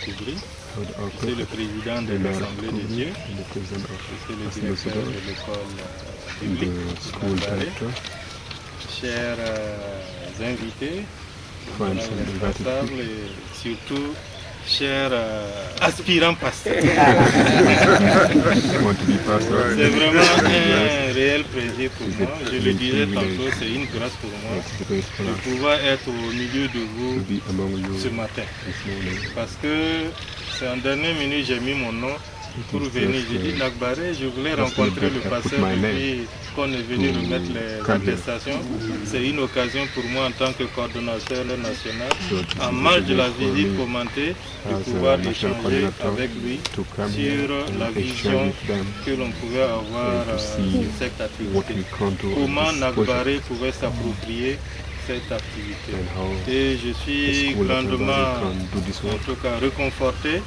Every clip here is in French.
Koubri. C'est le président de l'Assemblée des dieux. C'est le directeur de l'école publique. Chers invités, responsables et surtout chers aspirants pasteurs. C'est vraiment un réel plaisir pour moi. Je le disais tantôt, c'est une grâce pour moi de pouvoir être au milieu de vous ce matin. Parce que c'est en dernière minute, j'ai mis mon nom pour venir. J'ai dit Nagbaré, je voulais rencontrer le pasteur depuis qu'on est venu remettre les attestations. C'est une occasion pour moi en tant que coordonnateur national, en marge de la visite commentée, de pouvoir échanger avec lui sur la vision que l'on pouvait avoir de cette activité. Comment Nagbaré pouvait s'approprier cette activité. Et je suis grandement, en tout cas, réconforté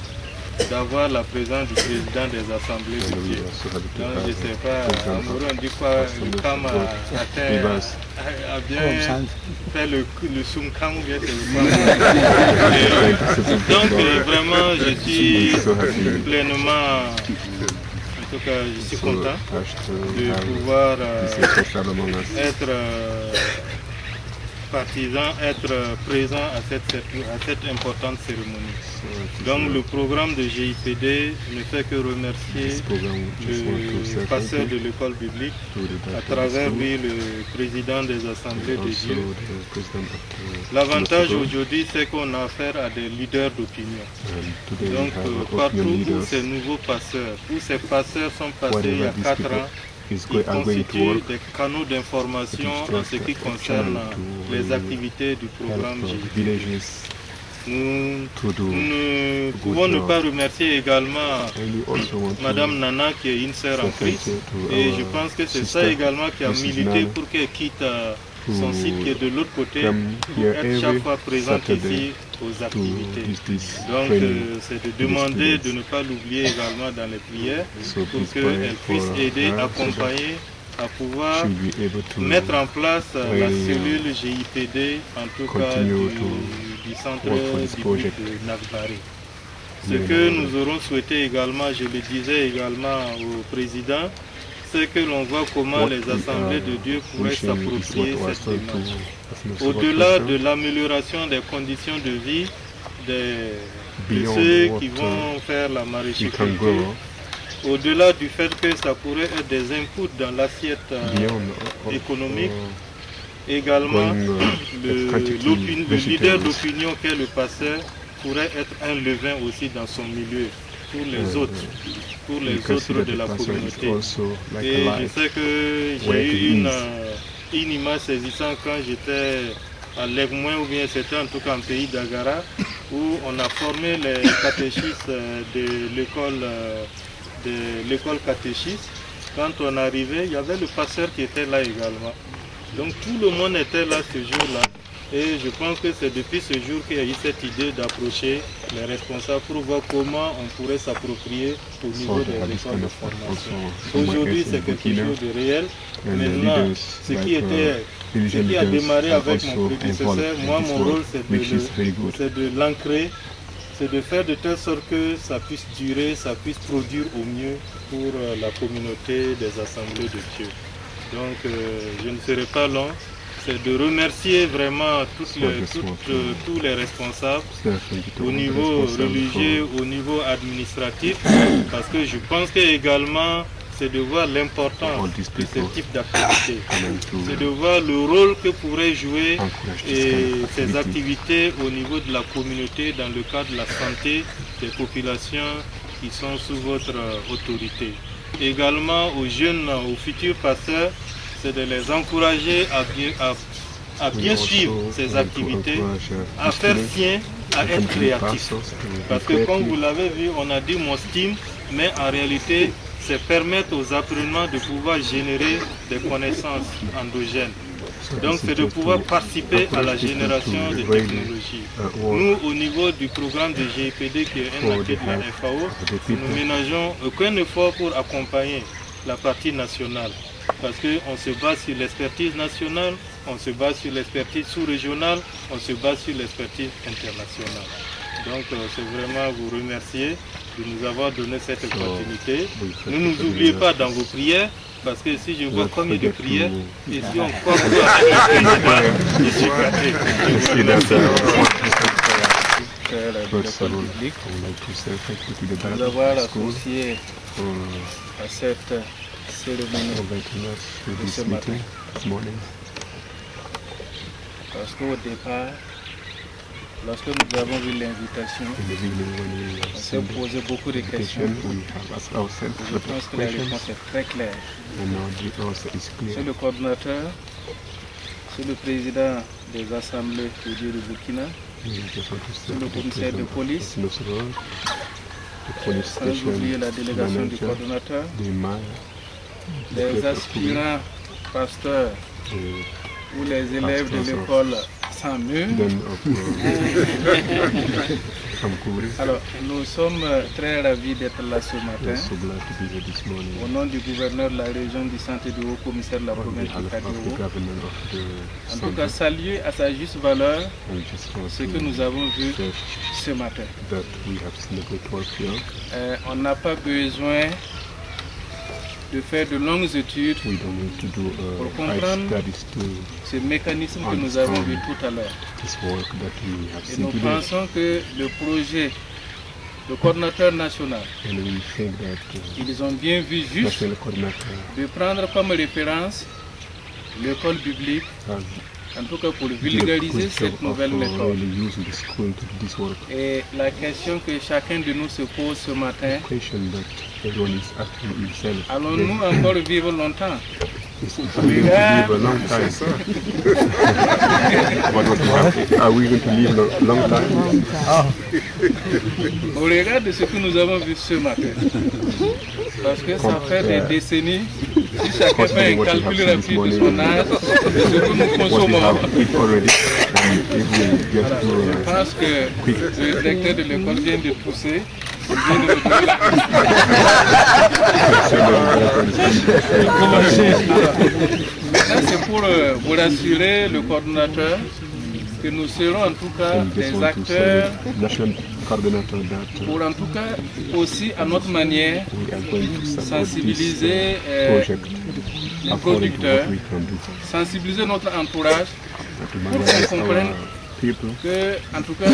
d'avoir la présence du président des assemblées de Dieu. Donc je ne sais pas, Amoureux, on dit quoi, le Kam a bien fait le Soumkam ou bien c'est le Donc vraiment, je suis pleinement, en tout cas, je suis content de pouvoir être partisan, être présent à cette importante cérémonie. Donc le programme de GIPD ne fait que remercier le pasteur de l'école biblique, à travers lui le président des assemblées de Dieu. L'avantage aujourd'hui, c'est qu'on a affaire à des leaders d'opinion. Donc partout où ces nouveaux pasteurs, où ces pasteurs sont passés il y a 4 ans, ils constituent des canaux d'information en ce qui concerne les activités du programme GIPD. Nous ne pouvons ne pas remercier également Madame Nana qui est une sœur en Christ, et je pense que c'est ça également qui a milité pour qu'elle quitte son site qui est de l'autre côté pour être chaque fois présente ici aux activités. Donc c'est de demander de ne pas l'oublier également dans les prières pour qu'elle puisse aider, accompagner à pouvoir mettre en place la cellule GIPD, en tout cas du centre biblique de Nagbaré. Ce que nous aurons souhaité également, je le disais également au président, c'est que l'on voit comment les assemblées de Dieu pourraient s'approprier cette démarche. Au-delà de l'amélioration des conditions de vie de ceux qui vont faire la maraîchericulture, au-delà du fait que ça pourrait être des inputs dans l'assiette économique, également le leader d'opinion qu'est le pasteur pourrait être un levain aussi dans son milieu pour les autres de la communauté. Et je sais que j'ai eu une image saisissante quand j'étais à Legmoin, ou bien c'était en tout cas en pays d'Agara, où on a formé les catéchistes de l'école catéchiste. Quand on arrivait, il y avait le pasteur qui était là également. Donc tout le monde était là ce jour-là. Et je pense que c'est depuis ce jour qu'il y a eu cette idée d'approcher les responsables pour voir comment on pourrait s'approprier au niveau des écoles de formation. Aujourd'hui, c'est quelque chose de réel. Maintenant, ce qui a démarré avec mon prédécesseur, moi, mon rôle, c'est de l'ancrer, c'est de faire de telle sorte que ça puisse durer, ça puisse produire au mieux pour la communauté des assemblées de Dieu. Donc, je ne serai pas long. C'est de remercier vraiment tous les responsables au niveau religieux, au niveau administratif, parce que je pense qu'également c'est de voir l'importance de ce type d'activité. C'est de voir le rôle que pourraient jouer ces activités au niveau de la communauté dans le cadre de la santé des populations qui sont sous votre autorité. Également aux jeunes, aux futurs pasteurs, c'est de les encourager à bien suivre ces activités, à faire sien, à être créatif. Parce que comme vous l'avez vu, on a dit mon STEAM, mais en réalité, c'est permettre aux apprenants de pouvoir générer des connaissances endogènes. Donc c'est de pouvoir participer à la génération de technologies. Nous, au niveau du programme de GIPD, qui est un acquis de la FAO, nous ménageons aucun effort pour accompagner la partie nationale. Parce qu'on se base sur l'expertise nationale, on se base sur l'expertise sous-régionale, on se base sur l'expertise internationale. Donc c'est vraiment vous remercier de nous avoir donné cette opportunité. Ne nous oubliez pas dans vos prières, parce que si je vois combien de prières, et si on croit que je suis gâté. Nous avoir associé à cette cérémonie de ce matin. Parce qu'au départ, lorsque nous avons vu l'invitation, on s'est posé beaucoup de questions. Je pense que la réponse est très claire. C'est le coordinateur, c'est le président des assemblées de Dieu du Burkina, c'est le commissaire de police, sans oublier la délégation du coordonnateur, les aspirants pasteurs ou les élèves de l'école sans mur. Alors, nous sommes très ravis d'être là ce matin. Au nom du gouverneur de la région du centre et du haut commissaire de la province du Kadiogo. En tout cas, saluer à sa juste valeur ce que nous avons vu ce matin. On n'a pas besoin de faire de longues études pour comprendre ce mécanisme que nous avons vu tout à l'heure. Et nous pensons que le projet, le coordinateur national, ils ont bien vu juste de prendre comme référence l'école biblique, en tout cas pour vulgariser cette nouvelle méthode. Et la question que chacun de nous se pose ce matin, allons-nous encore vivre longtemps? Au regard de ce que nous avons vu ce matin, parce que ça fait des décennies, si chacun fait un calcul rapide de son âge, de ce que nous consommons, je pense que le directeur de l'école vient de pousser. Maintenant, c'est pour vous rassurer, le coordonnateur, que nous serons en tout cas des acteurs pour en tout cas aussi à notre manière sensibiliser les producteurs, sensibiliser notre entourage pour qu'on comprenne que en tout cas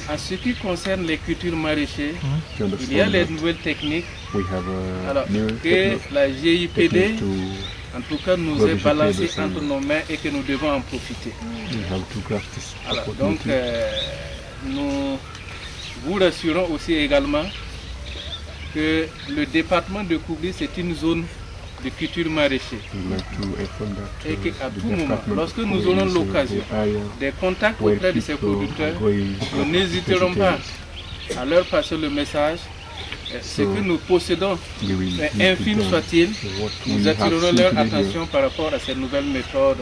en ce qui concerne les cultures maraîchères, il y a les nouvelles techniques alors, que la GIPD en tout cas nous est balancée entre nos mains et que nous devons en profiter. Alors, donc nous vous rassurons aussi également que le département de Kougli c'est une zone de culture maraîchère et qu'à tout moment, lorsque nous aurons l'occasion des contacts auprès de ces producteurs, nous n'hésiterons pas à leur passer le message. Ce que nous possédons, infime soit-il, nous attirerons leur attention par rapport à ces nouvelles méthodes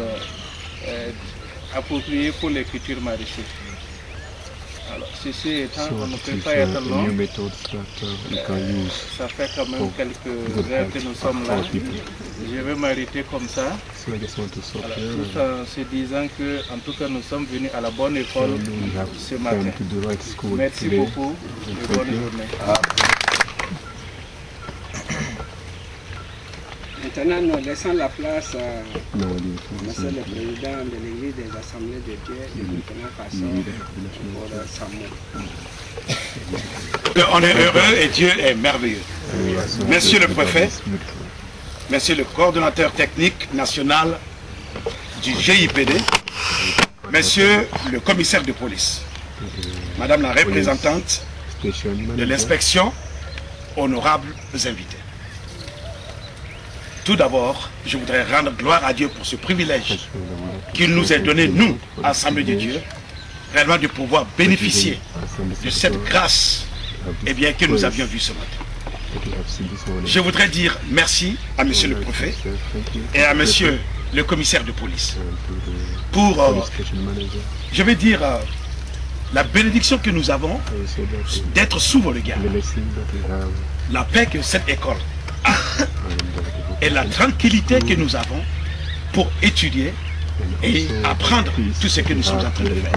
appropriées pour les cultures maraîchères. Alors, ceci étant, on ne peut pas être long. Ça fait quand même quelques heures que nous sommes là. Je vais m'arrêter comme ça. Alors, tout en se disant que, en tout cas, nous sommes venus à la bonne école ce matin. Merci beaucoup et bonne journée. Maintenant, nous laissons la place à Monsieur le Président de l'Église des Assemblées de Dieu de Burkina Faso pour sa mot. On est heureux et Dieu est merveilleux. Monsieur le préfet, monsieur le coordonnateur technique national du GIPD, monsieur le commissaire de police, madame la représentante de l'inspection, honorables invités. Tout d'abord, je voudrais rendre gloire à Dieu pour ce privilège qu'il nous a donné, nous, Assemblée de Dieu, réellement de pouvoir bénéficier de cette grâce que nous avions vue ce matin. Je voudrais dire merci à monsieur le préfet et à monsieur le commissaire de police pour, je vais dire, la bénédiction que nous avons d'être sous vos regards, la paix que cette école a et la tranquillité que nous avons pour étudier et apprendre tout ce que nous sommes en train de faire.